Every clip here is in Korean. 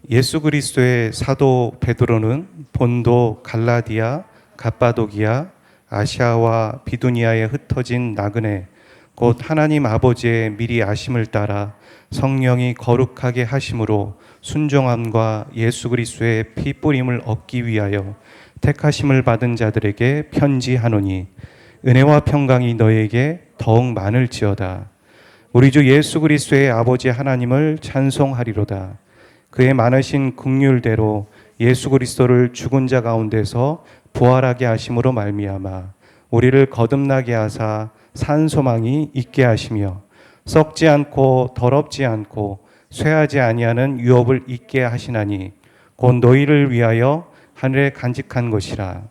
예수 그리스도의 사도 베드로는 본도, 갈라디아, 갑바도기아, 아시아와 비두니아에 흩어진 나그네 곧 하나님 아버지의 미리 아심을 따라 성령이 거룩하게 하심으로 순종함과 예수 그리스도의 피 뿌림을 얻기 위하여 택하심을 받은 자들에게 편지하노니 은혜와 평강이 너에게 더욱 많을지어다. 우리 주 예수 그리스도의 아버지 하나님을 찬송하리로다. 그의 많으신 긍휼대로 예수 그리스도를 죽은 자 가운데서 부활하게 하심으로 말미암아 우리를 거듭나게 하사 산 소망이 있게 하시며 썩지 않고 더럽지 않고 쇠하지 아니하는 유업을 있게 하시나니 곧 너희를 위하여 하늘에 간직한 것이라.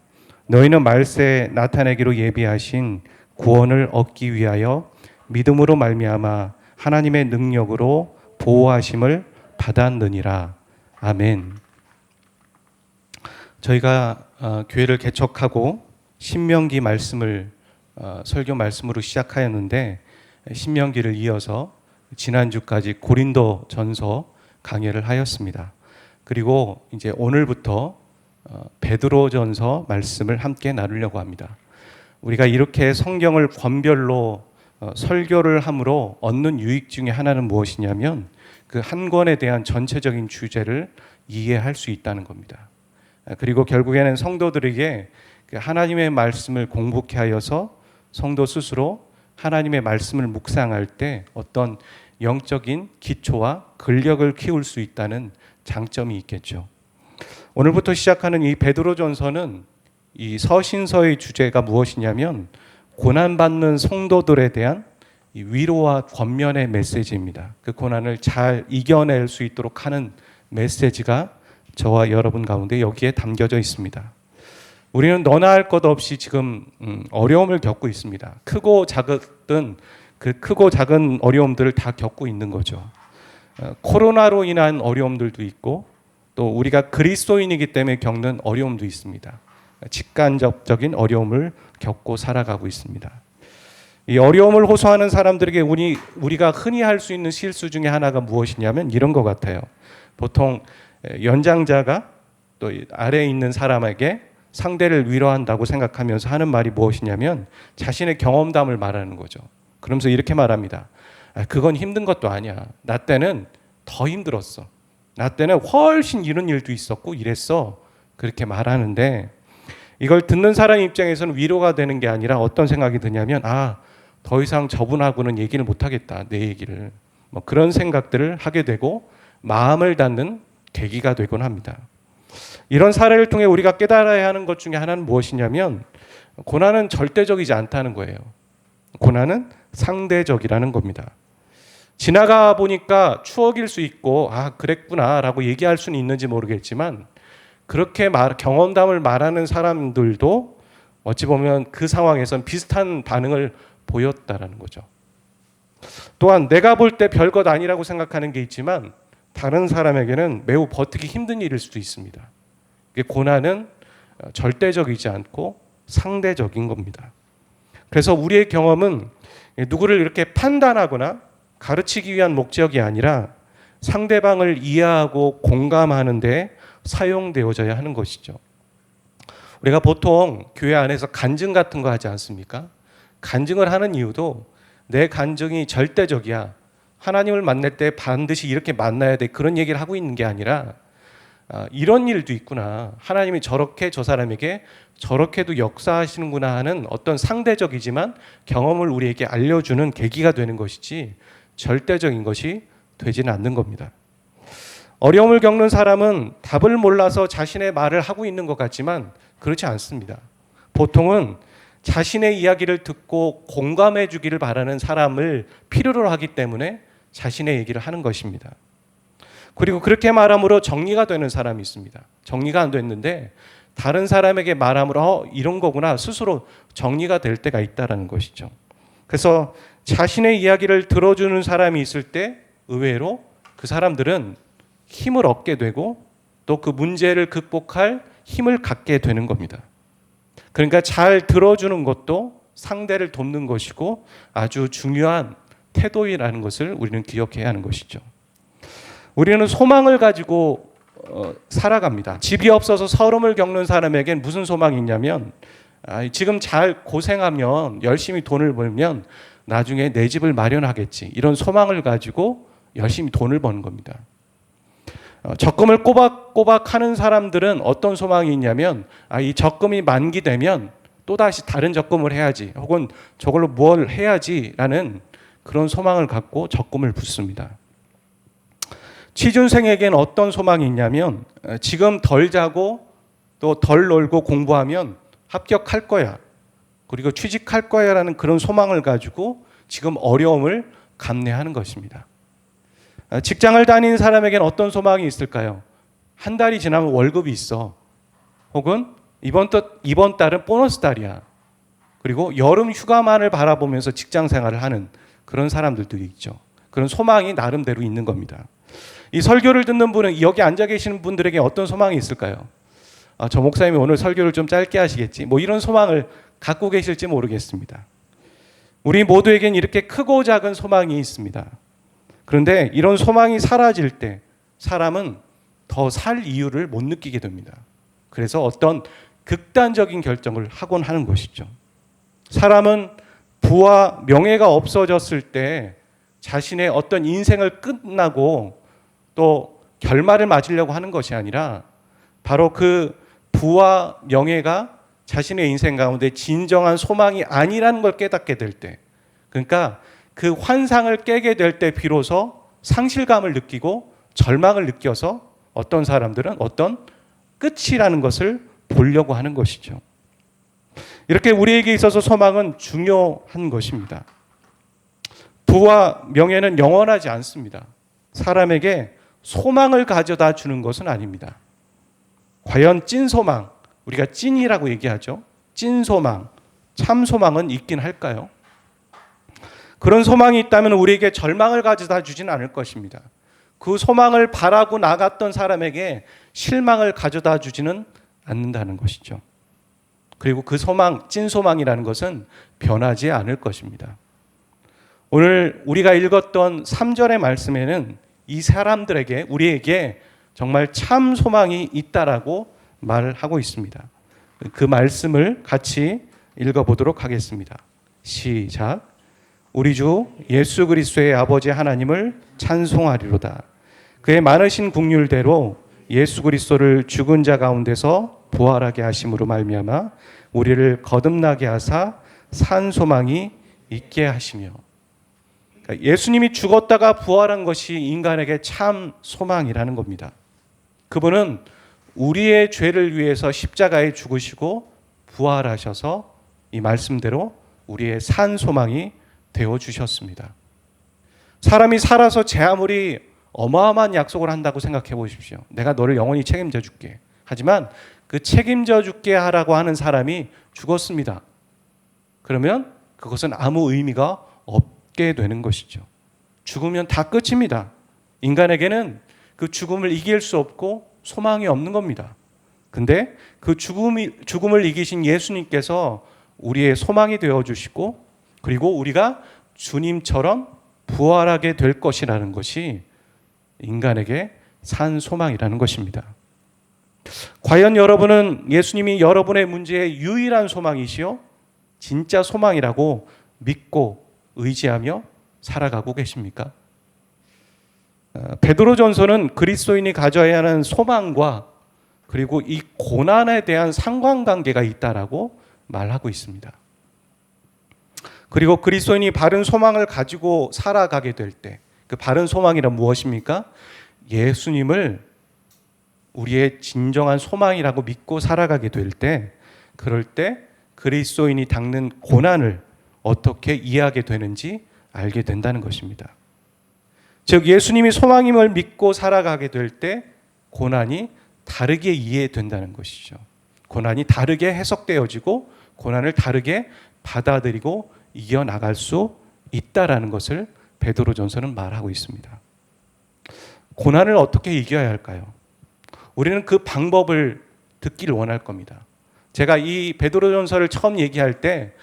너희는 말세에 나타내기로 예비하신 구원을 얻기 위하여 믿음으로 말미암아 하나님의 능력으로 보호하심을 받았느니라. 아멘. 저희가 교회를 개척하고 신명기 말씀을 설교 말씀으로 시작하였는데 신명기를 이어서 지난주까지 고린도 전서 강해를 하였습니다. 그리고 이제 오늘부터 베드로 전서 말씀을 함께 나누려고 합니다. 우리가 이렇게 성경을 권별로 설교를 함으로 얻는 유익 중에 하나는 무엇이냐면 그 한 권에 대한 전체적인 주제를 이해할 수 있다는 겁니다. 그리고 결국에는 성도들에게 하나님의 말씀을 공부케 하여서 성도 스스로 하나님의 말씀을 묵상할 때 어떤 영적인 기초와 근력을 키울 수 있다는 장점이 있겠죠. 오늘부터 시작하는 이 베드로전서는 이 서신서의 주제가 무엇이냐면 고난받는 성도들에 대한 이 위로와 권면의 메시지입니다. 그 고난을 잘 이겨낼 수 있도록 하는 메시지가 저와 여러분 가운데 여기에 담겨져 있습니다. 우리는 너나 할 것 없이 지금 어려움을 겪고 있습니다. 크고 작은 그 크고 작은 어려움들을 다 겪고 있는 거죠. 코로나로 인한 어려움들도 있고 또 우리가 그리스도인이기 때문에 겪는 어려움도 있습니다. 직간접적인 어려움을 겪고 살아가고 있습니다. 이 어려움을 호소하는 사람들에게 우리가 흔히 할 수 있는 실수 중에 하나가 무엇이냐면 이런 것 같아요. 보통 연장자가 또 아래에 있는 사람에게 상대를 위로한다고 생각하면서 하는 말이 무엇이냐면 자신의 경험담을 말하는 거죠. 그러면서 이렇게 말합니다. 그건 힘든 것도 아니야. 나 때는 더 힘들었어. 나 때는 훨씬 이런 일도 있었고 이랬어. 그렇게 말하는데 이걸 듣는 사람 입장에서는 위로가 되는 게 아니라 어떤 생각이 드냐면 더 이상 저분하고는 얘기를 못하겠다. 내 얘기를. 그런 생각들을 하게 되고 마음을 닫는 계기가 되곤 합니다. 이런 사례를 통해 우리가 깨달아야 하는 것 중에 하나는 무엇이냐면 고난은 절대적이지 않다는 거예요. 고난은 상대적이라는 겁니다. 지나가 보니까 추억일 수 있고 그랬구나 라고 얘기할 수는 있는지 모르겠지만 그렇게 경험담을 말하는 사람들도 어찌 보면 그 상황에선 비슷한 반응을 보였다라는 거죠. 또한 내가 볼 때 별것 아니라고 생각하는 게 있지만 다른 사람에게는 매우 버티기 힘든 일일 수도 있습니다. 고난은 절대적이지 않고 상대적인 겁니다. 그래서 우리의 경험은 누구를 이렇게 판단하거나 가르치기 위한 목적이 아니라 상대방을 이해하고 공감하는 데 사용되어져야 하는 것이죠. 우리가 보통 교회 안에서 간증 같은 거 하지 않습니까? 간증을 하는 이유도 내 간증이 절대적이야. 하나님을 만날 때 반드시 이렇게 만나야 돼. 그런 얘기를 하고 있는 게 아니라 이런 일도 있구나. 하나님이 저렇게 저 사람에게 저렇게도 역사하시는구나 하는 어떤 상대적이지만 경험을 우리에게 알려주는 계기가 되는 것이지 절대적인 것이 되지는 않는 겁니다. 어려움을 겪는 사람은 답을 몰라서 자신의 말을 하고 있는 것 같지만 그렇지 않습니다. 보통은 자신의 이야기를 듣고 공감해 주기를 바라는 사람을 필요로 하기 때문에 자신의 얘기를 하는 것입니다. 그리고 그렇게 말함으로 정리가 되는 사람이 있습니다. 정리가 안 됐는데 다른 사람에게 말함으로 이런 거구나 스스로 정리가 될 때가 있다는 것이죠. 그래서 자신의 이야기를 들어주는 사람이 있을 때 의외로 그 사람들은 힘을 얻게 되고 또 그 문제를 극복할 힘을 갖게 되는 겁니다. 그러니까 잘 들어주는 것도 상대를 돕는 것이고 아주 중요한 태도이라는 것을 우리는 기억해야 하는 것이죠. 우리는 소망을 가지고 살아갑니다. 집이 없어서 서름을 겪는 사람에겐 무슨 소망이 있냐면 지금 잘 고생하면 열심히 돈을 벌면 나중에 내 집을 마련하겠지, 이런 소망을 가지고 열심히 돈을 버는 겁니다. 적금을 꼬박꼬박 하는 사람들은 어떤 소망이 있냐면 이 적금이 만기되면 또다시 다른 적금을 해야지, 혹은 저걸로 뭘 해야지라는 그런 소망을 갖고 적금을 붓습니다. 취준생에게는 어떤 소망이 있냐면 지금 덜 자고 또 덜 놀고 공부하면 합격할 거야, 그리고 취직할 거야라는 그런 소망을 가지고 지금 어려움을 감내하는 것입니다. 직장을 다니는 사람에게는 어떤 소망이 있을까요? 한 달이 지나면 월급이 있어, 혹은 이번 달은 보너스 달이야, 그리고 여름 휴가만을 바라보면서 직장 생활을 하는 그런 사람들도 있죠. 그런 소망이 나름대로 있는 겁니다. 이 설교를 듣는 분은, 여기 앉아 계시는 분들에게 어떤 소망이 있을까요? 저 목사님이 오늘 설교를 좀 짧게 하시겠지, 이런 소망을 갖고 계실지 모르겠습니다. 우리 모두에겐 이렇게 크고 작은 소망이 있습니다. 그런데 이런 소망이 사라질 때 사람은 더 살 이유를 못 느끼게 됩니다. 그래서 어떤 극단적인 결정을 하곤 하는 것이죠. 사람은 부와 명예가 없어졌을 때 자신의 어떤 인생을 끝나고 또 결말을 맞으려고 하는 것이 아니라 바로 그 부와 명예가 자신의 인생 가운데 진정한 소망이 아니라는 걸 깨닫게 될 때, 그러니까 그 환상을 깨게 될 때 비로소 상실감을 느끼고 절망을 느껴서 어떤 사람들은 어떤 끝이라는 것을 보려고 하는 것이죠. 이렇게 우리에게 있어서 소망은 중요한 것입니다. 부와 명예는 영원하지 않습니다. 사람에게 소망을 가져다 주는 것은 아닙니다. 과연 찐 소망, 우리가 찐이라고 얘기하죠. 찐 소망, 참 소망은 있긴 할까요? 그런 소망이 있다면 우리에게 절망을 가져다 주지는 않을 것입니다. 그 소망을 바라고 나갔던 사람에게 실망을 가져다 주지는 않는다는 것이죠. 그리고 그 소망, 찐 소망이라는 것은 변하지 않을 것입니다. 오늘 우리가 읽었던 3절의 말씀에는 이 사람들에게, 우리에게 정말 참 소망이 있다라고 말을 하고 있습니다. 그 말씀을 같이 읽어보도록 하겠습니다. 시작. 우리 주 예수 그리스도의 아버지 하나님을 찬송하리로다. 그의 많으신 긍휼대로 예수 그리스도를 죽은 자 가운데서 부활하게 하심으로 말미암아 우리를 거듭나게 하사 산 소망이 있게 하시며. 그러니까 예수님이 죽었다가 부활한 것이 인간에게 참 소망이라는 겁니다. 그분은 우리의 죄를 위해서 십자가에 죽으시고 부활하셔서 이 말씀대로 우리의 산 소망이 되어주셨습니다. 사람이 살아서 제 아무리 어마어마한 약속을 한다고 생각해 보십시오. 내가 너를 영원히 책임져 줄게. 하지만 그 책임져 줄게 하라고 하는 사람이 죽었습니다. 그러면 그것은 아무 의미가 없게 되는 것이죠. 죽으면 다 끝입니다. 인간에게는 그 죽음을 이길 수 없고 소망이 없는 겁니다. 근데 그 죽음을 이기신 예수님께서 우리의 소망이 되어주시고, 그리고 우리가 주님처럼 부활하게 될 것이라는 것이 인간에게 산 소망이라는 것입니다. 과연 여러분은 예수님이 여러분의 문제의 유일한 소망이시요 진짜 소망이라고 믿고 의지하며 살아가고 계십니까? 베드로전서는 그리스도인이 가져야 하는 소망과 그리고 이 고난에 대한 상관관계가 있다라고 말하고 있습니다. 그리고 그리스도인이 바른 소망을 가지고 살아가게 될 때, 그 바른 소망이란 무엇입니까? 예수님을 우리의 진정한 소망이라고 믿고 살아가게 될 때, 그럴 때 그리스도인이 겪는 고난을 어떻게 이해하게 되는지 알게 된다는 것입니다. 즉 예수님이 소망임을 믿고 살아가게 될 때 고난이 다르게 이해된다는 것이죠. 고난이 다르게 해석되어지고 고난을 다르게 받아들이고 이겨나갈 수 있다라는 것을 베드로전서는 말하고 있습니다. 고난을 어떻게 이겨야 할까요? 우리는 그 방법을 듣기를 원할 겁니다. 제가 이 베드로전서를 처음 얘기할 때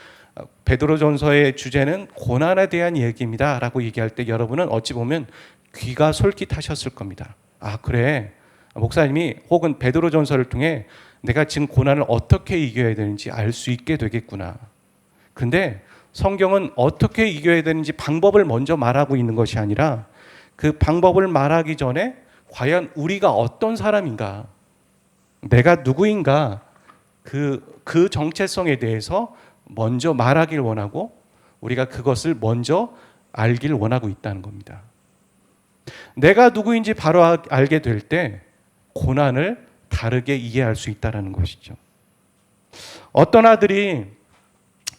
베드로전서의 주제는 고난에 대한 얘기입니다 라고 얘기할 때 여러분은 어찌 보면 귀가 솔깃하셨을 겁니다. 아 그래, 목사님이 혹은 베드로전서를 통해 내가 지금 고난을 어떻게 이겨야 되는지 알 수 있게 되겠구나. 근데 성경은 어떻게 이겨야 되는지 방법을 먼저 말하고 있는 것이 아니라 그 방법을 말하기 전에 과연 우리가 어떤 사람인가, 내가 누구인가, 그 정체성에 대해서 먼저 말하길 원하고 우리가 그것을 먼저 알길 원하고 있다는 겁니다. 내가 누구인지 바로 알게 될 때 고난을 다르게 이해할 수 있다는 것이죠. 어떤 아들이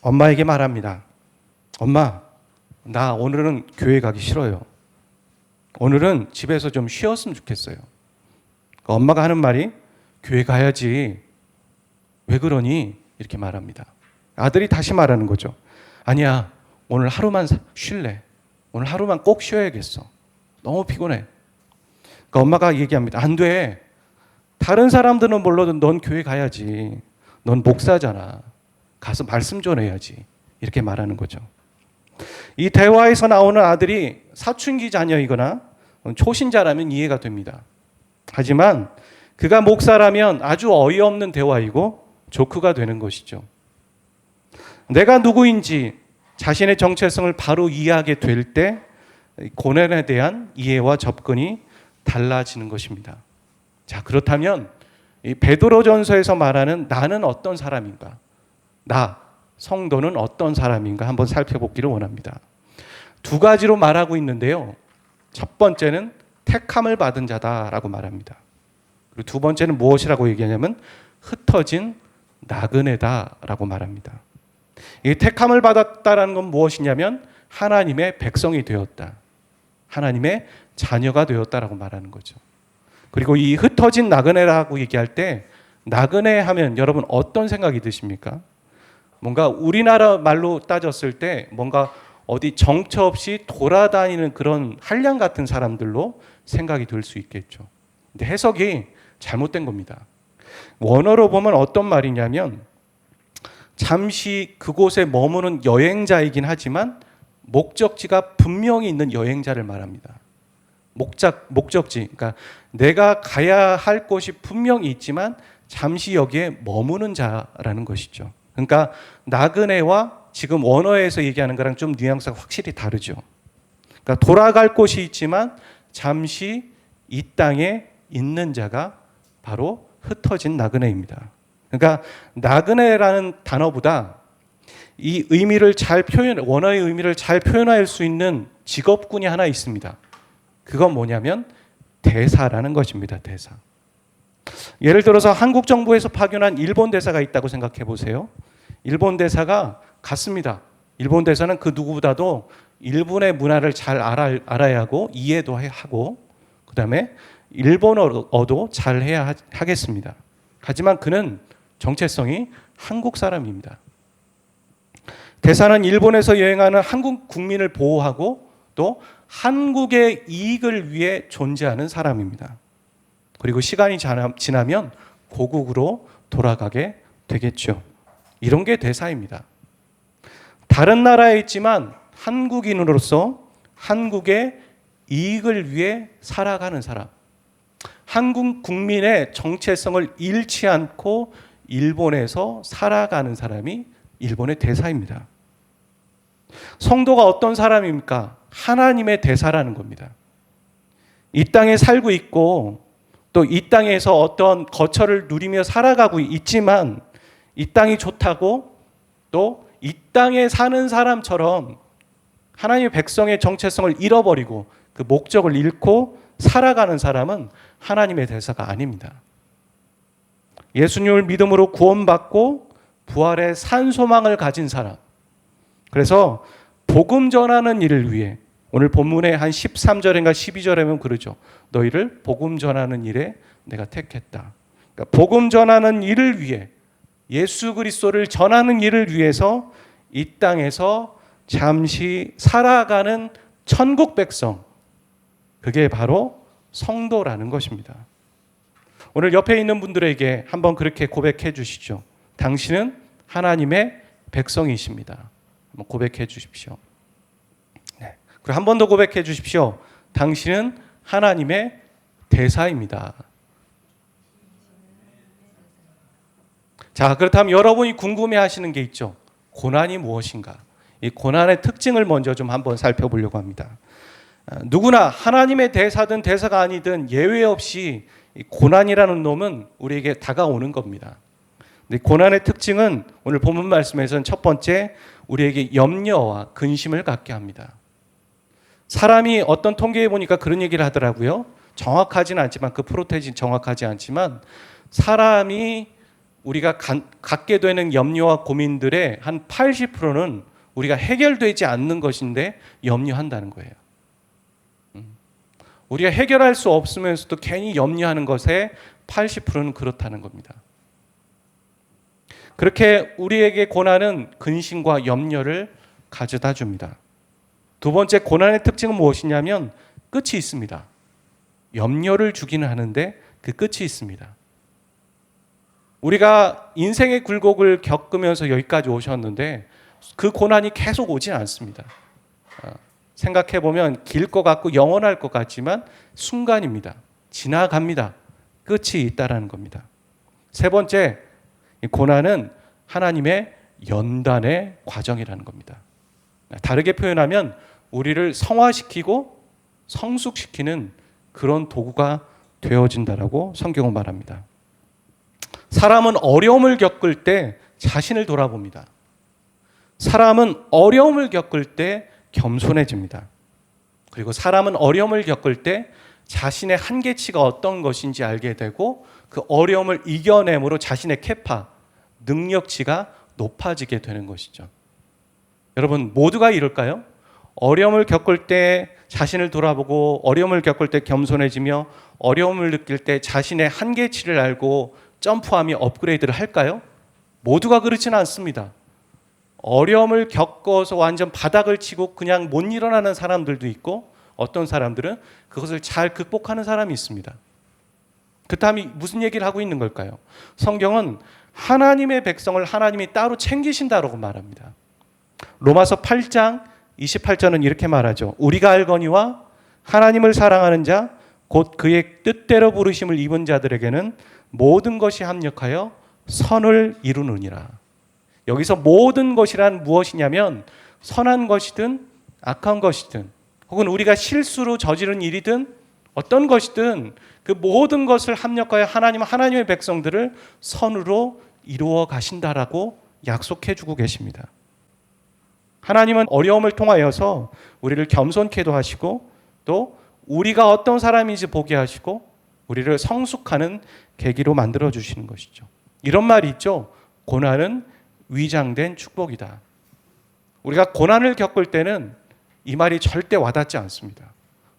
엄마에게 말합니다. 엄마, 나 오늘은 교회 가기 싫어요. 오늘은 집에서 좀 쉬었으면 좋겠어요. 엄마가 하는 말이 교회 가야지. 왜 그러니? 이렇게 말합니다. 아들이 다시 말하는 거죠. 아니야, 오늘 하루만 쉴래. 오늘 하루만 꼭 쉬어야겠어. 너무 피곤해. 그러니까 엄마가 얘기합니다. 안 돼. 다른 사람들은 몰라도 넌 교회 가야지. 넌 목사잖아. 가서 말씀 전해야지. 이렇게 말하는 거죠. 이 대화에서 나오는 아들이 사춘기 자녀이거나 초신자라면 이해가 됩니다. 하지만 그가 목사라면 아주 어이없는 대화이고 조크가 되는 것이죠. 내가 누구인지 자신의 정체성을 바로 이해하게 될 때 고난에 대한 이해와 접근이 달라지는 것입니다. 자, 그렇다면 이 베드로전서에서 말하는 나는 어떤 사람인가? 나, 성도는 어떤 사람인가? 한번 살펴보기를 원합니다. 두 가지로 말하고 있는데요. 첫 번째는 택함을 받은 자다라고 말합니다. 그리고 두 번째는 무엇이라고 얘기하냐면 흩어진 나그네다라고 말합니다. 이 택함을 받았다라는 건 무엇이냐면 하나님의 백성이 되었다. 하나님의 자녀가 되었다라고 말하는 거죠. 그리고 이 흩어진 나그네라고 얘기할 때 나그네 하면 여러분 어떤 생각이 드십니까? 뭔가 우리나라 말로 따졌을 때 뭔가 어디 정처 없이 돌아다니는 그런 한량 같은 사람들로 생각이 들 수 있겠죠. 근데 해석이 잘못된 겁니다. 원어로 보면 어떤 말이냐면 잠시 그곳에 머무는 여행자이긴 하지만 목적지가 분명히 있는 여행자를 말합니다. 목적지, 그러니까 내가 가야 할 곳이 분명히 있지만 잠시 여기에 머무는 자라는 것이죠. 그러니까 나그네와 지금 원어에서 얘기하는 거랑 좀 뉘앙스가 확실히 다르죠. 그러니까 돌아갈 곳이 있지만 잠시 이 땅에 있는 자가 바로 흩어진 나그네입니다. 그러니까 나그네라는 단어보다 이 의미를 원어의 의미를 잘 표현할 수 있는 직업군이 하나 있습니다. 그건 뭐냐면 대사라는 것입니다. 대사. 예를 들어서 한국 정부에서 파견한 일본 대사가 있다고 생각해 보세요. 일본 대사가 갔습니다. 일본 대사는 그 누구보다도 일본의 문화를 잘 알아야 하고 이해도 하고 그다음에 일본어도 잘 해야 하겠습니다. 하지만 그는 정체성이 한국 사람입니다. 대사는 일본에서 여행하는 한국 국민을 보호하고 또 한국의 이익을 위해 존재하는 사람입니다. 그리고 시간이 지나면 고국으로 돌아가게 되겠죠. 이런 게 대사입니다. 다른 나라에 있지만 한국인으로서 한국의 이익을 위해 살아가는 사람. 한국 국민의 정체성을 잃지 않고 일본에서 살아가는 사람이 일본의 대사입니다. 성도가 어떤 사람입니까? 하나님의 대사라는 겁니다. 이 땅에 살고 있고 또 이 땅에서 어떤 거처를 누리며 살아가고 있지만 이 땅이 좋다고 또 이 땅에 사는 사람처럼 하나님의 백성의 정체성을 잃어버리고 그 목적을 잃고 살아가는 사람은 하나님의 대사가 아닙니다. 예수님을 믿음으로 구원받고 부활의 산 소망을 가진 사람. 그래서 복음 전하는 일을 위해 오늘 본문에 한 13절인가 12절에 보면 그러죠. 너희를 복음 전하는 일에 내가 택했다. 그러니까 복음 전하는 일을 위해 예수 그리스도를 전하는 일을 위해서 이 땅에서 잠시 살아가는 천국 백성. 그게 바로 성도라는 것입니다. 오늘 옆에 있는 분들에게 한번 그렇게 고백해 주시죠. 당신은 하나님의 백성이십니다. 한번 고백해 주십시오. 네. 그리고 한 번 더 고백해 주십시오. 당신은 하나님의 대사입니다. 자, 그렇다면 여러분이 궁금해하시는 게 있죠. 고난이 무엇인가? 이 고난의 특징을 먼저 좀 한번 살펴보려고 합니다. 누구나 하나님의 대사든 대사가 아니든 예외 없이 이 고난이라는 놈은 우리에게 다가오는 겁니다. 근데 고난의 특징은 오늘 본문 말씀에서는 첫 번째, 우리에게 염려와 근심을 갖게 합니다. 사람이 어떤 통계에 보니까 그런 얘기를 하더라고요. 정확하지는 않지만, 그 프로테이진 정확하지 않지만, 사람이 우리가 갖게 되는 염려와 고민들의 한 80%는 우리가 해결되지 않는 것인데 염려한다는 거예요. 우리가 해결할 수 없으면서도 괜히 염려하는 것의 80%는 그렇다는 겁니다. 그렇게 우리에게 고난은 근심과 염려를 가져다 줍니다. 두 번째, 고난의 특징은 무엇이냐면 끝이 있습니다. 염려를 주기는 하는데 그 끝이 있습니다. 우리가 인생의 굴곡을 겪으면서 여기까지 오셨는데 그 고난이 계속 오진 않습니다. 생각해보면 길 것 같고 영원할 것 같지만 순간입니다. 지나갑니다. 끝이 있다라는 겁니다. 세 번째, 고난은 하나님의 연단의 과정이라는 겁니다. 다르게 표현하면 우리를 성화시키고 성숙시키는 그런 도구가 되어진다라고 성경은 말합니다. 사람은 어려움을 겪을 때 자신을 돌아봅니다. 사람은 어려움을 겪을 때 겸손해집니다. 그리고 사람은 어려움을 겪을 때 자신의 한계치가 어떤 것인지 알게 되고 그 어려움을 이겨냄으로 자신의 캐파, 능력치가 높아지게 되는 것이죠. 여러분 모두가 이럴까요? 어려움을 겪을 때 자신을 돌아보고 어려움을 겪을 때 겸손해지며 어려움을 느낄 때 자신의 한계치를 알고 점프하며 업그레이드를 할까요? 모두가 그렇지는 않습니다. 어려움을 겪어서 완전 바닥을 치고 그냥 못 일어나는 사람들도 있고 어떤 사람들은 그것을 잘 극복하는 사람이 있습니다. 그렇다면 무슨 얘기를 하고 있는 걸까요? 성경은 하나님의 백성을 하나님이 따로 챙기신다라고 말합니다. 로마서 8장 28절은 이렇게 말하죠. 우리가 알거니와 하나님을 사랑하는 자 곧 그의 뜻대로 부르심을 입은 자들에게는 모든 것이 합력하여 선을 이루느니라. 여기서 모든 것이란 무엇이냐면 선한 것이든 악한 것이든 혹은 우리가 실수로 저지른 일이든 어떤 것이든 그 모든 것을 합력하여 하나님의 백성들을 선으로 이루어 가신다라고 약속해 주고 계십니다. 하나님은 어려움을 통하여서 우리를 겸손케도 하시고 또 우리가 어떤 사람인지 보게 하시고 우리를 성숙하는 계기로 만들어 주시는 것이죠. 이런 말이 있죠. 고난은 위장된 축복이다. 우리가 고난을 겪을 때는 이 말이 절대 와닿지 않습니다.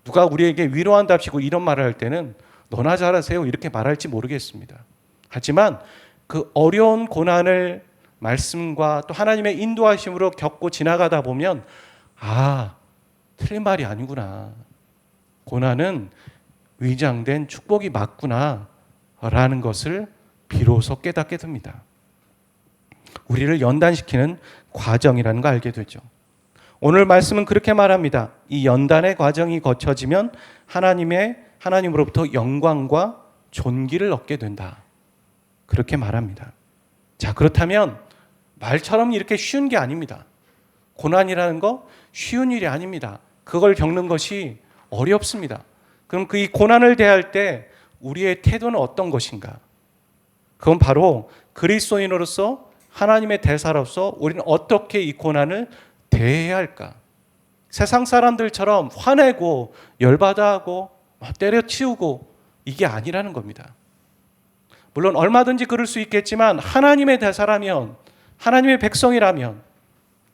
누가 우리에게 위로한답시고 이런 말을 할 때는 너나 잘하세요 이렇게 말할지 모르겠습니다. 하지만 그 어려운 고난을 말씀과 또 하나님의 인도하심으로 겪고 지나가다 보면 틀린 말이 아니구나. 고난은 위장된 축복이 맞구나 라는 것을 비로소 깨닫게 됩니다. 우리를 연단시키는 과정이라는 걸 알게 되죠. 오늘 말씀은 그렇게 말합니다. 이 연단의 과정이 거쳐지면 하나님으로부터 영광과 존귀를 얻게 된다. 그렇게 말합니다. 자, 그렇다면 말처럼 이렇게 쉬운 게 아닙니다. 고난이라는 거 쉬운 일이 아닙니다. 그걸 겪는 것이 어렵습니다. 그럼 이 고난을 대할 때 우리의 태도는 어떤 것인가? 그건 바로 그리스도인으로서 하나님의 대사로서 우리는 어떻게 이 고난을 대해야 할까? 세상 사람들처럼 화내고 열받아하고 때려치우고 이게 아니라는 겁니다. 물론 얼마든지 그럴 수 있겠지만 하나님의 대사라면 하나님의 백성이라면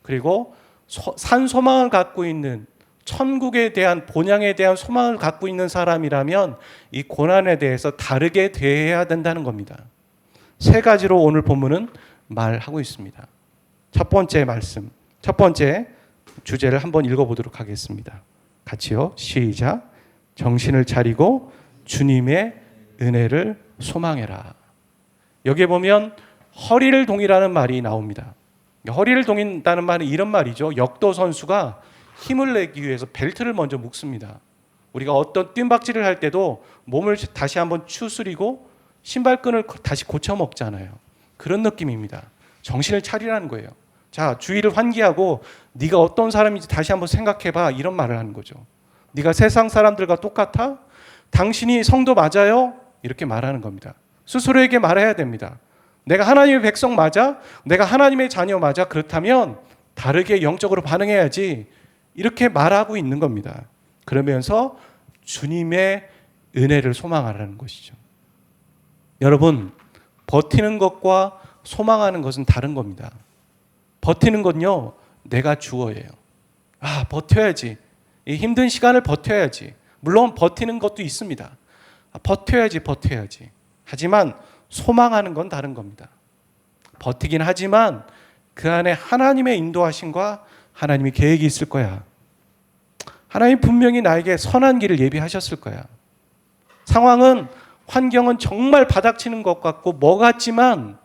그리고 산 소망을 갖고 있는 천국에 대한 본향에 대한 소망을 갖고 있는 사람이라면 이 고난에 대해서 다르게 대해야 된다는 겁니다. 세 가지로 오늘 본문은 말하고 있습니다. 첫 번째 말씀, 첫 번째 주제를 한번 읽어보도록 하겠습니다. 같이요. 시작. 정신을 차리고 주님의 은혜를 소망해라. 여기에 보면 허리를 동이라는 말이 나옵니다. 허리를 동인다는 말은 이런 말이죠. 역도 선수가 힘을 내기 위해서 벨트를 먼저 묶습니다. 우리가 어떤 뜀박질을 할 때도 몸을 다시 한번 추스리고 신발끈을 다시 고쳐 먹잖아요. 그런 느낌입니다. 정신을 차리라는 거예요. 자, 주의를 환기하고 네가 어떤 사람인지 다시 한번 생각해봐, 이런 말을 하는 거죠. 네가 세상 사람들과 똑같아? 당신이 성도 맞아요? 이렇게 말하는 겁니다. 스스로에게 말해야 됩니다. 내가 하나님의 백성 맞아? 내가 하나님의 자녀 맞아? 그렇다면 다르게 영적으로 반응해야지, 이렇게 말하고 있는 겁니다. 그러면서 주님의 은혜를 소망하라는 것이죠. 여러분, 버티는 것과 소망하는 것은 다른 겁니다. 버티는 건요, 내가 주어예요. 아, 버텨야지. 이 힘든 시간을 버텨야지. 물론 버티는 것도 있습니다. 버텨야지. 하지만 소망하는 건 다른 겁니다. 버티긴 하지만 그 안에 하나님의 인도하심과 하나님의 계획이 있을 거야. 하나님 분명히 나에게 선한 길을 예비하셨을 거야. 상황은, 환경은 정말 바닥치는 것 같고 뭐 같지만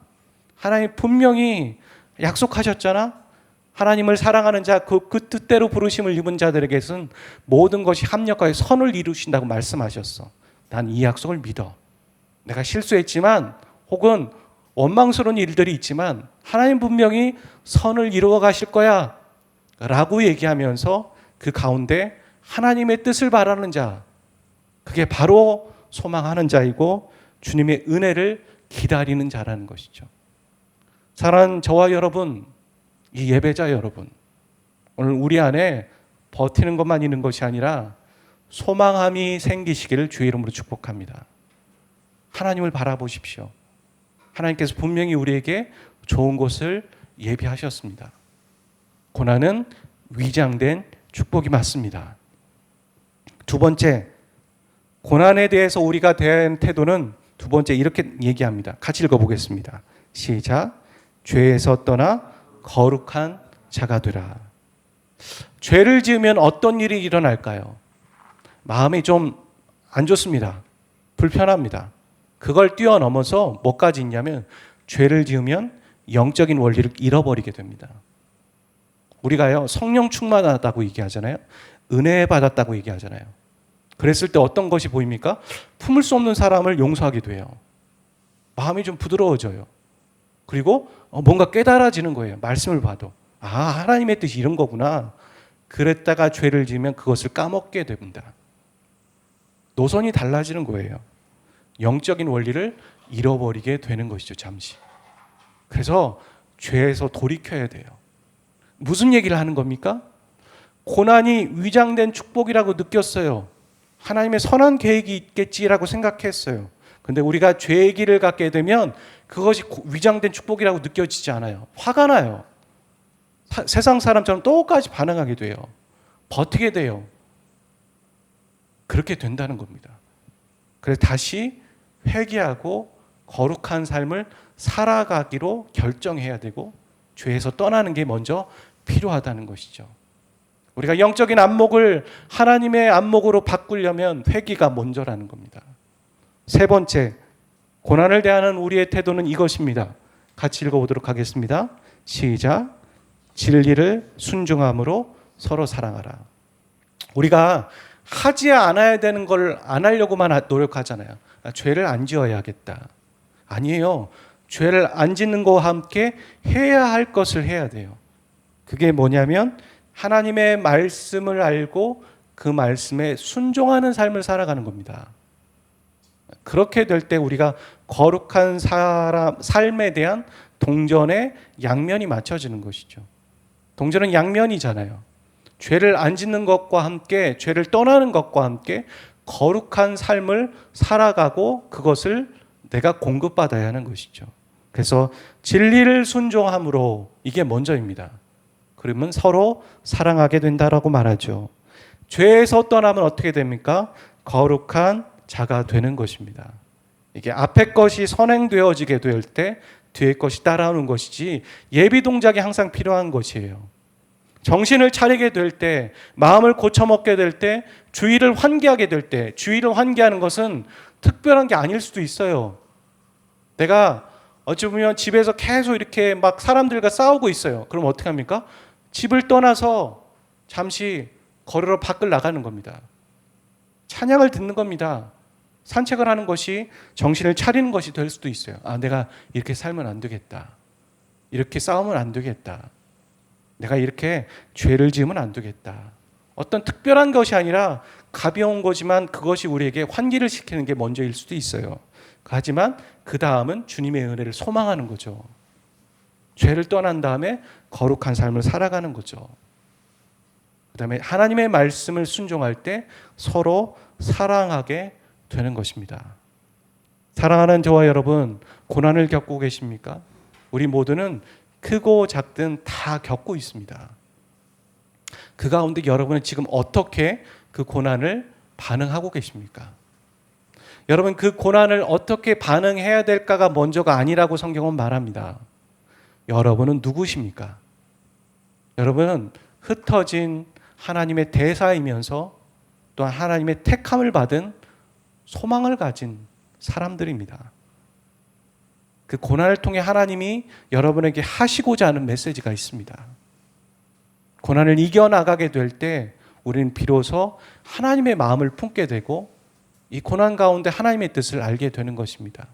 하나님 분명히 약속하셨잖아. 하나님을 사랑하는 자, 그 뜻대로 부르심을 입은 자들에게는 모든 것이 합력하여 선을 이루신다고 말씀하셨어. 난 이 약속을 믿어. 내가 실수했지만 혹은 원망스러운 일들이 있지만 하나님 분명히 선을 이루어 가실 거야 라고 얘기하면서 그 가운데 하나님의 뜻을 바라는 자, 그게 바로 소망하는 자이고 주님의 은혜를 기다리는 자라는 것이죠. 사랑하는 저와 여러분, 이 예배자 여러분, 오늘 우리 안에 버티는 것만 있는 것이 아니라 소망함이 생기시기를 주의 이름으로 축복합니다. 하나님을 바라보십시오. 하나님께서 분명히 우리에게 좋은 것을 예비하셨습니다. 고난은 위장된 축복이 맞습니다. 두 번째, 고난에 대해서 우리가 대한 태도는 두 번째 이렇게 얘기합니다. 같이 읽어보겠습니다. 시작. 죄에서 떠나 거룩한 자가 되라. 죄를 지으면 어떤 일이 일어날까요? 마음이 좀 안 좋습니다. 불편합니다. 그걸 뛰어넘어서 뭐까지 있냐면 죄를 지으면 영적인 원리를 잃어버리게 됩니다. 우리가요, 성령 충만하다고 얘기하잖아요. 은혜 받았다고 얘기하잖아요. 그랬을 때 어떤 것이 보입니까? 품을 수 없는 사람을 용서하게 돼요. 마음이 좀 부드러워져요. 그리고 뭔가 깨달아지는 거예요. 말씀을 봐도. 아, 하나님의 뜻이 이런 거구나. 그랬다가 죄를 지으면 그것을 까먹게 됩니다. 노선이 달라지는 거예요. 영적인 원리를 잃어버리게 되는 것이죠, 잠시. 그래서 죄에서 돌이켜야 돼요. 무슨 얘기를 하는 겁니까? 고난이 위장된 축복이라고 느꼈어요. 하나님의 선한 계획이 있겠지라고 생각했어요. 근데 우리가 죄의 길을 갖게 되면 그것이 위장된 축복이라고 느껴지지 않아요. 화가 나요. 세상 사람처럼 똑같이 반응하게 돼요. 버티게 돼요. 그렇게 된다는 겁니다. 그래서 다시 회개하고 거룩한 삶을 살아가기로 결정해야 되고 죄에서 떠나는 게 먼저 필요하다는 것이죠. 우리가 영적인 안목을 하나님의 안목으로 바꾸려면 회개가 먼저라는 겁니다. 세 번째, 고난을 대하는 우리의 태도는 이것입니다. 같이 읽어보도록 하겠습니다. 시작. 진리를 순종함으로 서로 사랑하라. 우리가 하지 않아야 되는 걸 안 하려고만 노력하잖아요. 죄를 안 지어야겠다. 아니에요. 죄를 안 짓는 것과 함께 해야 할 것을 해야 돼요. 그게 뭐냐면 하나님의 말씀을 알고 그 말씀에 순종하는 삶을 살아가는 겁니다. 그렇게 될 때 우리가 거룩한 삶에 대한 동전의 양면이 맞춰지는 것이죠. 동전은 양면이잖아요. 죄를 안 짓는 것과 함께, 죄를 떠나는 것과 함께 거룩한 삶을 살아가고 그것을 내가 공급받아야 하는 것이죠. 그래서 진리를 순종함으로, 이게 먼저입니다. 그러면 서로 사랑하게 된다라고 말하죠. 죄에서 떠나면 어떻게 됩니까? 거룩한 자가 되는 것입니다. 이게 앞에 것이 선행되어지게 될 때 뒤에 것이 따라오는 것이지 예비 동작이 항상 필요한 것이에요. 정신을 차리게 될 때, 마음을 고쳐먹게 될 때, 주의를 환기하게 될 때, 주의를 환기하는 것은 특별한 게 아닐 수도 있어요. 내가 어찌 보면 집에서 계속 이렇게 막 사람들과 싸우고 있어요. 그럼 어떻게 합니까? 집을 떠나서 잠시 걸으러 밖을 나가는 겁니다. 찬양을 듣는 겁니다. 산책을 하는 것이 정신을 차리는 것이 될 수도 있어요. 내가 이렇게 살면 안 되겠다. 이렇게 싸우면 안 되겠다. 내가 이렇게 죄를 지으면 안 되겠다. 어떤 특별한 것이 아니라 가벼운 거지만 그것이 우리에게 환기를 시키는 게 먼저일 수도 있어요. 하지만 그 다음은 주님의 은혜를 소망하는 거죠. 죄를 떠난 다음에 거룩한 삶을 살아가는 거죠. 그 다음에 하나님의 말씀을 순종할 때 서로 사랑하게 되는 것입니다. 사랑하는 저와 여러분, 고난을 겪고 계십니까? 우리 모두는 크고 작든 다 겪고 있습니다. 그 가운데 여러분은 지금 어떻게 그 고난을 반응하고 계십니까? 여러분, 그 고난을 어떻게 반응해야 될까가 먼저가 아니라고 성경은 말합니다. 여러분은 누구십니까? 여러분은 흩어진 하나님의 대사이면서 또한 하나님의 택함을 받은 소망을 가진 사람들입니다. 그 고난을 통해 하나님이 여러분에게 하시고자 하는 메시지가 있습니다. 고난을 이겨나가게 될 때 우리는 비로소 하나님의 마음을 품게 되고 이 고난 가운데 하나님의 뜻을 알게 되는 것입니다.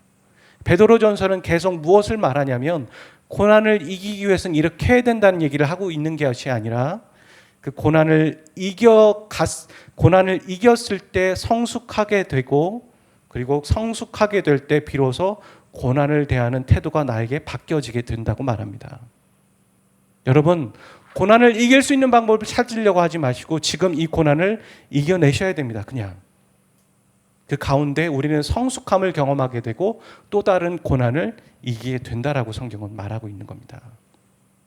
베드로전서는 계속 무엇을 말하냐면 고난을 이기기 위해서는 이렇게 해야 된다는 얘기를 하고 있는 것이 아니라 그 고난을 이겼을 때 성숙하게 되고 그리고 성숙하게 될 때 비로소 고난을 대하는 태도가 나에게 바뀌어지게 된다고 말합니다. 여러분, 고난을 이길 수 있는 방법을 찾으려고 하지 마시고 지금 이 고난을 이겨내셔야 됩니다. 그냥 그 가운데 우리는 성숙함을 경험하게 되고 또 다른 고난을 이기게 된다라고 성경은 말하고 있는 겁니다.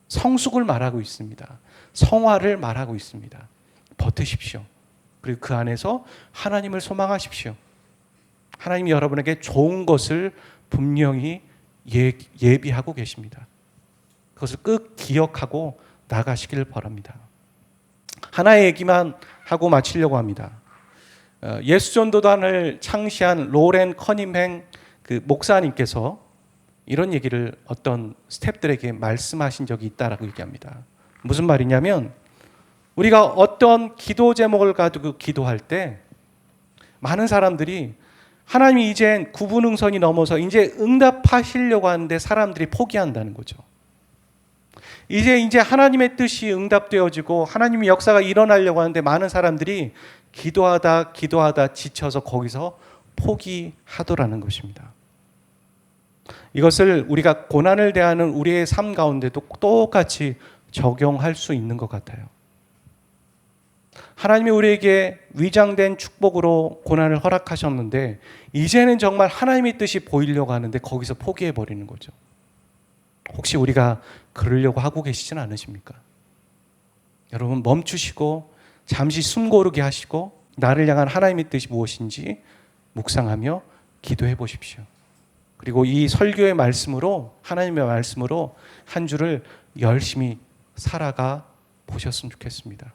성숙을 말하고 있습니다. 성화를 말하고 있습니다. 버티십시오. 그리고 그 안에서 하나님을 소망하십시오. 하나님이 여러분에게 좋은 것을 분명히 예비하고 계십니다. 그것을 꼭 기억하고 나가시길 바랍니다. 하나의 얘기만 하고 마치려고 합니다. 예수전도단을 창시한 로렌 커닝햄 그 목사님께서 이런 얘기를 어떤 스태프들에게 말씀하신 적이 있다라고 얘기합니다. 무슨 말이냐면 우리가 어떤 기도 제목을 가지고 기도할 때 많은 사람들이 하나님이 이제 구분응선이 넘어서 이제 응답하시려고 하는데 사람들이 포기한다는 거죠. 이제 하나님의 뜻이 응답되어지고 하나님의 역사가 일어나려고 하는데 많은 사람들이 기도하다 지쳐서 거기서 포기하더라는 것입니다. 이것을 우리가 고난을 대하는 우리의 삶 가운데도 똑같이 적용할 수 있는 것 같아요. 하나님이 우리에게 위장된 축복으로 고난을 허락하셨는데 이제는 정말 하나님의 뜻이 보이려고 하는데 거기서 포기해버리는 거죠. 혹시 우리가 그러려고 하고 계시진 않으십니까? 여러분 멈추시고 잠시 숨 고르게 하시고 나를 향한 하나님의 뜻이 무엇인지 묵상하며 기도해 보십시오. 그리고 이 설교의 말씀으로 하나님의 말씀으로 한 주를 열심히 살아가 보셨으면 좋겠습니다.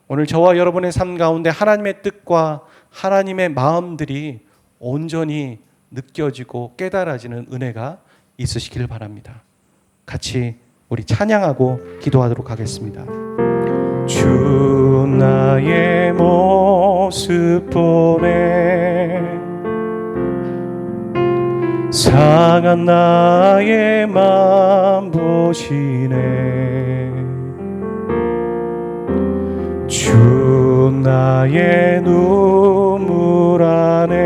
오늘 저와 여러분의 삶 가운데 하나님의 뜻과 하나님의 마음들이 온전히 느껴지고 깨달아지는 은혜가 있으시길 바랍니다. 같이 우리 찬양하고 기도하도록 하겠습니다. 주 나의 모습 보내 상한 나의 맘 보시네 주 나의 눈물 안에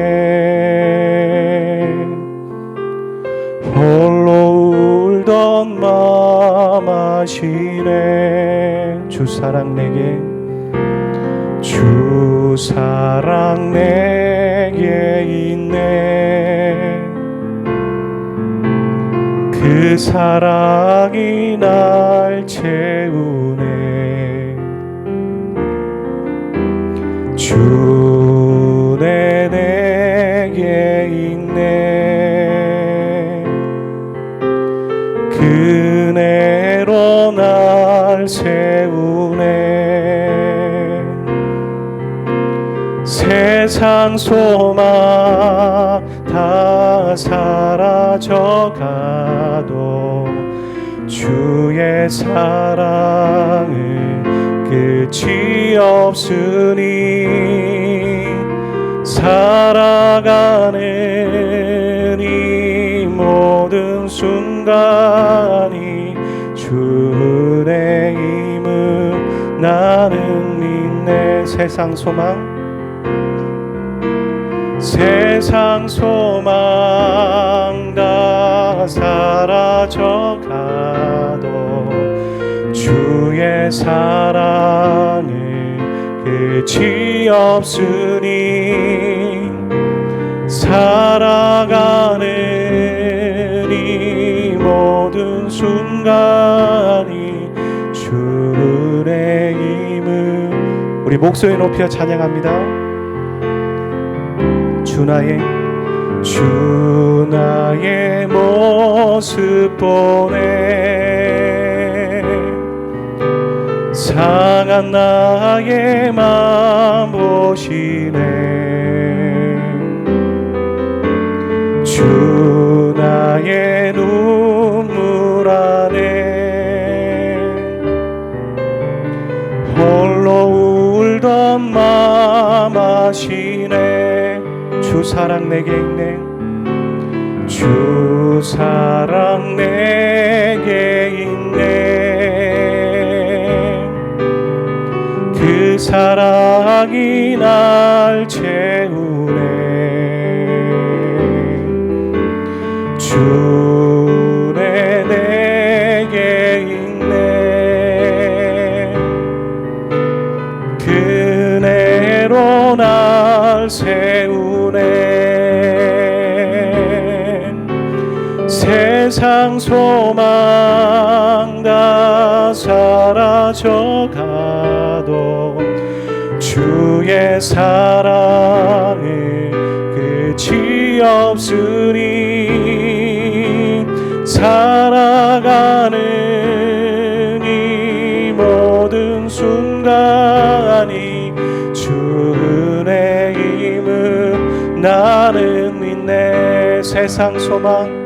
홀로 울던 맘 아시네 주 사랑 내게 있네 그 사랑이 날 채우네 주 내게 있네 그네로 날 세우네 세상 소망 다 사라져가도 주의 사랑은 끝이 없으니 살아가는 이 모든 순간이 주 은혜임을 나는 믿네. 세상 소망 다 사라져가도 주의 사랑은 끝이 없으니 살아가는 이 모든 순간이 주 은혜임을 우리 목소리 높여 찬양합니다. 주 나의 모습 보네 상한 나의 맘 보시네 주 나의 눈물 안에 홀로 울던 맘 아시네 주 사랑 내게 있네 주 사랑 내게 있네 그 사랑이 날 채우네 주 내게 있네 그 은혜로 날 세우네 세상 소망 다 사라져가도 주의 사랑은 끝이 없으니 살아가는 이 모든 순간이 주 은혜임을 나는 믿네 세상 소망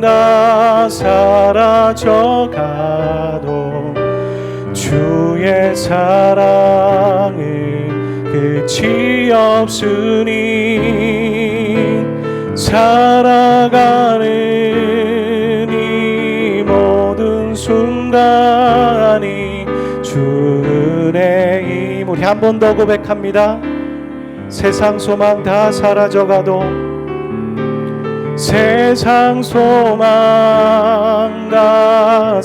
다 사라져가도 주의 사랑은 끝이 없으니 살아가는 이 모든 순간이 주 은혜임 우리 한 번 더 고백합니다. 세상 소망 다 사라져가도 세상 소망 다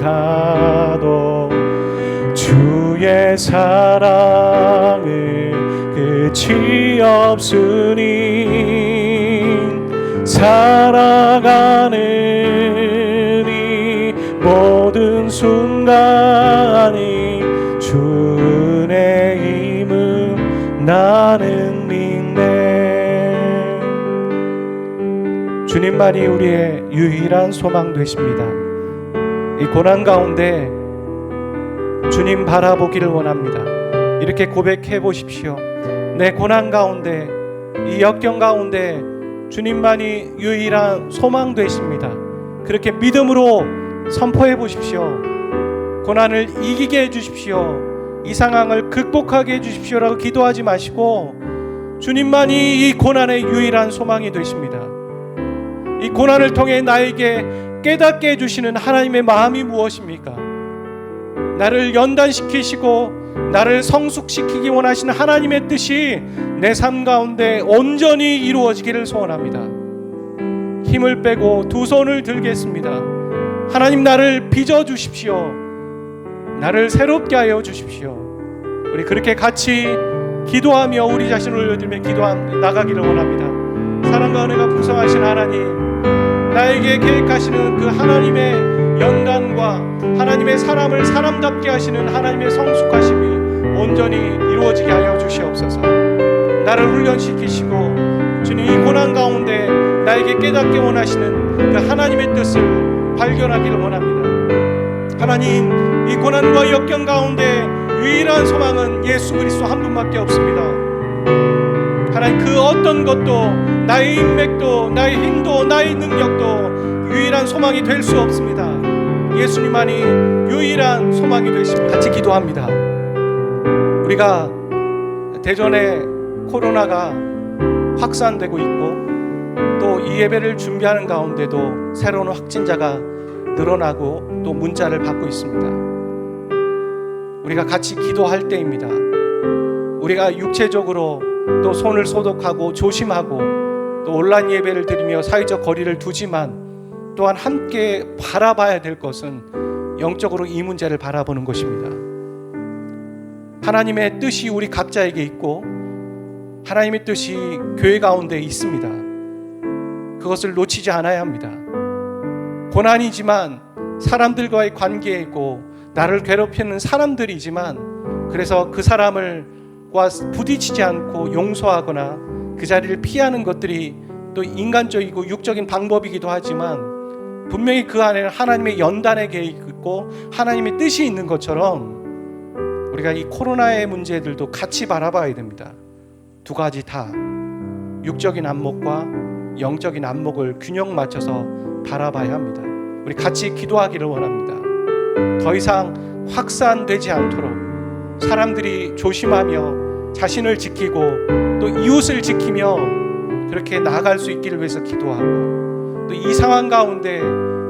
사라져가도 주의 사랑은 끝이 없으니 살아가는 이 모든 순간이 주 은혜임을 나는 믿네 주님만이 우리의 유일한 소망 되십니다. 이 고난 가운데 주님 바라보기를 원합니다. 이렇게 고백해 보십시오. 내 고난 가운데 이 역경 가운데 주님만이 유일한 소망 되십니다. 그렇게 믿음으로 선포해 보십시오. 고난을 이기게 해주십시오. 이 상황을 극복하게 해주십시오라고 기도하지 마시고 주님만이 이 고난의 유일한 소망이 되십니다. 이 고난을 통해 나에게 깨닫게 해주시는 하나님의 마음이 무엇입니까? 나를 연단시키시고 나를 성숙시키기 원하시는 하나님의 뜻이 내 삶 가운데 온전히 이루어지기를 소원합니다. 힘을 빼고 두 손을 들겠습니다. 하나님 나를 빚어주십시오. 나를 새롭게 하여 주십시오. 우리 그렇게 같이 기도하며 우리 자신을 올려드리며 나가기를 원합니다. 사랑과 은혜가 풍성하신 하나님, 나에게 계획하시는 그 하나님의 연단과 하나님의 사람을 사람답게 하시는 하나님의 성숙하심이 온전히 이루어지게 하여 주시옵소서. 나를 훈련시키시고 주님 이 고난 가운데 나에게 깨닫게 원하시는 그 하나님의 뜻을 발견하기를 원합니다. 하나님, 이 고난과 역경 가운데 유일한 소망은 예수 그리스도 한 분밖에 없습니다. 하나님, 그 어떤 것도 나의 인맥도 나의 힘도 나의 능력도 유일한 소망이 될 수 없습니다. 예수님만이 유일한 소망이 되십니다. 같이 기도합니다. 우리가 대전에 코로나가 확산되고 있고 또 이 예배를 준비하는 가운데도 새로운 확진자가 늘어나고 또 문자를 받고 있습니다. 우리가 같이 기도할 때입니다. 우리가 육체적으로 또 손을 소독하고 조심하고 또 온라인 예배를 드리며 사회적 거리를 두지만 또한 함께 바라봐야 될 것은 영적으로 이 문제를 바라보는 것입니다. 하나님의 뜻이 우리 각자에게 있고 하나님의 뜻이 교회 가운데 있습니다. 그것을 놓치지 않아야 합니다. 고난이지만 사람들과의 관계이고 나를 괴롭히는 사람들이지만 그래서 그 사람을과 부딪히지 않고 용서하거나 그 자리를 피하는 것들이 또 인간적이고 육적인 방법이기도 하지만 분명히 그 안에는 하나님의 연단의 계획이 있고 하나님의 뜻이 있는 것처럼 우리가 이 코로나의 문제들도 같이 바라봐야 됩니다. 두 가지 다 육적인 안목과 영적인 안목을 균형 맞춰서 바라봐야 합니다. 우리 같이 기도하기를 원합니다. 더 이상 확산되지 않도록 사람들이 조심하며 자신을 지키고 또 이웃을 지키며 그렇게 나아갈 수 있기를 위해서 기도하고 또 이 상황 가운데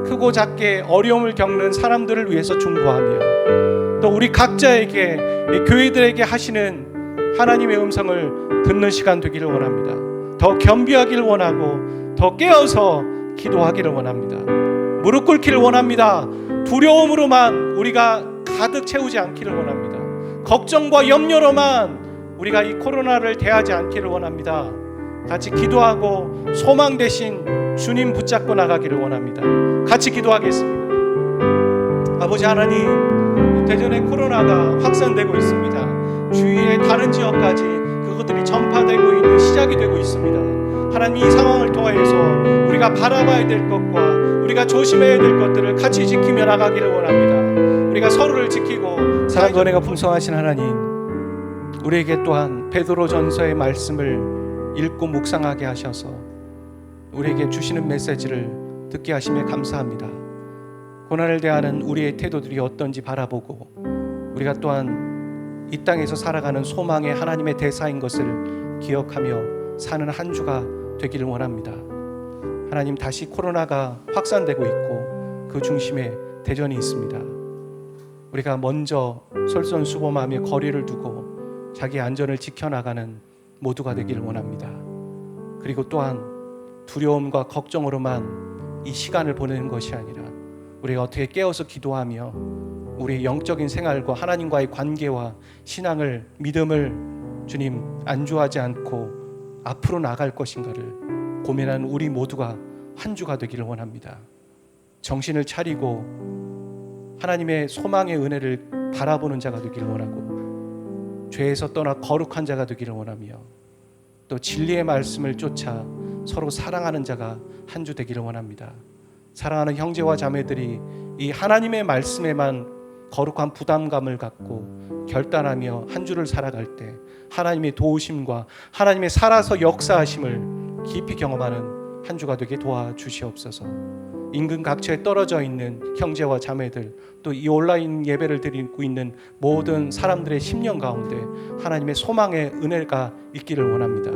크고 작게 어려움을 겪는 사람들을 위해서 중보하며 또 우리 각자에게 교회들에게 하시는 하나님의 음성을 듣는 시간 되기를 원합니다. 더 겸비하기를 원하고 더 깨어서 기도하기를 원합니다. 무릎 꿇기를 원합니다. 두려움으로만 우리가 가득 채우지 않기를 원합니다. 걱정과 염려로만 우리가 이 코로나를 대하지 않기를 원합니다. 같이 기도하고 소망 대신 주님 붙잡고 나가기를 원합니다. 같이 기도하겠습니다. 아버지 하나님, 대전에 코로나가 확산되고 있습니다. 주위의 다른 지역까지 그것들이 전파되고 있는 시작이 되고 있습니다. 하나님, 이 상황을 통하여서 우리가 바라봐야 될 것과 우리가 조심해야 될 것들을 같이 지키며 나가기를 원합니다. 우리가 서로를 지키고 사랑과 은혜가 풍성하신 하나님, 우리에게 또한 베드로전서의 말씀을 읽고 묵상하게 하셔서 우리에게 주시는 메시지를 듣게 하시며 감사합니다. 고난을 대하는 우리의 태도들이 어떤지 바라보고 우리가 또한 이 땅에서 살아가는 소망의 하나님의 대사인 것을 기억하며 사는 한 주가 되기를 원합니다. 하나님, 다시 코로나가 확산되고 있고 그 중심에 대전이 있습니다. 우리가 먼저 솔선수범하며 거리를 두고 자기 안전을 지켜나가는 모두가 되기를 원합니다. 그리고 또한 두려움과 걱정으로만 이 시간을 보내는 것이 아니라 우리가 어떻게 깨어서 기도하며 우리의 영적인 생활과 하나님과의 관계와 신앙을, 믿음을 주님 안주하지 않고 앞으로 나갈 것인가를 고민하는 우리 모두가 한 주가 되기를 원합니다. 정신을 차리고 하나님의 소망의 은혜를 바라보는 자가 되기를 원하고 죄에서 떠나 거룩한 자가 되기를 원하며 또 진리의 말씀을 쫓아 서로 사랑하는 자가 한 주 되기를 원합니다. 사랑하는 형제와 자매들이 이 하나님의 말씀에만 거룩한 부담감을 갖고 결단하며 한 주를 살아갈 때 하나님의 도우심과 하나님의 살아서 역사하심을 깊이 경험하는 한 주가 되게 도와주시옵소서. 인근 각처에 떨어져 있는 형제와 자매들, 또 이 온라인 예배를 드리고 있는 모든 사람들의 심령 가운데 하나님의 소망의 은혜가 있기를 원합니다.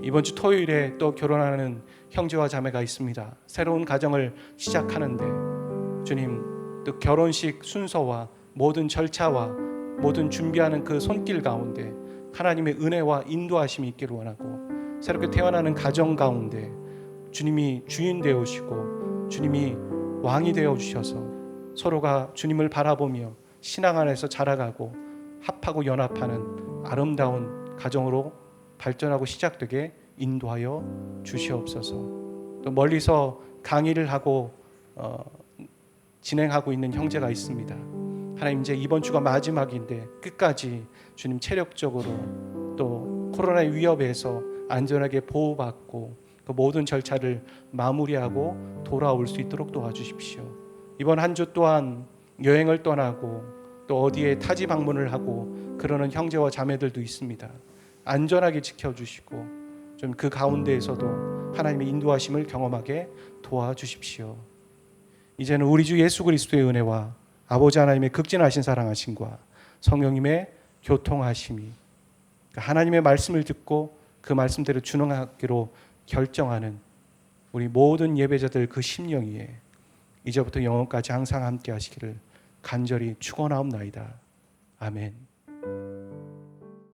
이번 주 토요일에 또 결혼하는 형제와 자매가 있습니다. 새로운 가정을 시작하는데 주님, 또 결혼식 순서와 모든 절차와 모든 준비하는 그 손길 가운데 하나님의 은혜와 인도하심이 있기를 원하고 새롭게 태어나는 가정 가운데 주님이 주인 되어주시고 주님이 왕이 되어주셔서 서로가 주님을 바라보며 신앙 안에서 자라가고 합하고 연합하는 아름다운 가정으로 발전하고 시작되게 인도하여 주시옵소서. 또 멀리서 강의를 하고 진행하고 있는 형제가 있습니다. 하나님, 이제 이번 주가 마지막인데 끝까지 주님 체력적으로 또 코로나의 위협에서 안전하게 보호받고 그 모든 절차를 마무리하고 돌아올 수 있도록 도와주십시오. 이번 한 주 또한 여행을 떠나고 또 어디에 타지 방문을 하고 그러는 형제와 자매들도 있습니다. 안전하게 지켜주시고 좀 그 가운데에서도 하나님의 인도하심을 경험하게 도와주십시오. 이제는 우리 주 예수 그리스도의 은혜와 아버지 하나님의 극진하신 사랑하심과 성령님의 교통하심이 하나님의 말씀을 듣고 그 말씀대로 준행하기로 결정하는 우리 모든 예배자들 그 심령 위에 이제부터 영원까지 항상 함께 하시기를 간절히 축원하옵나이다. 아멘.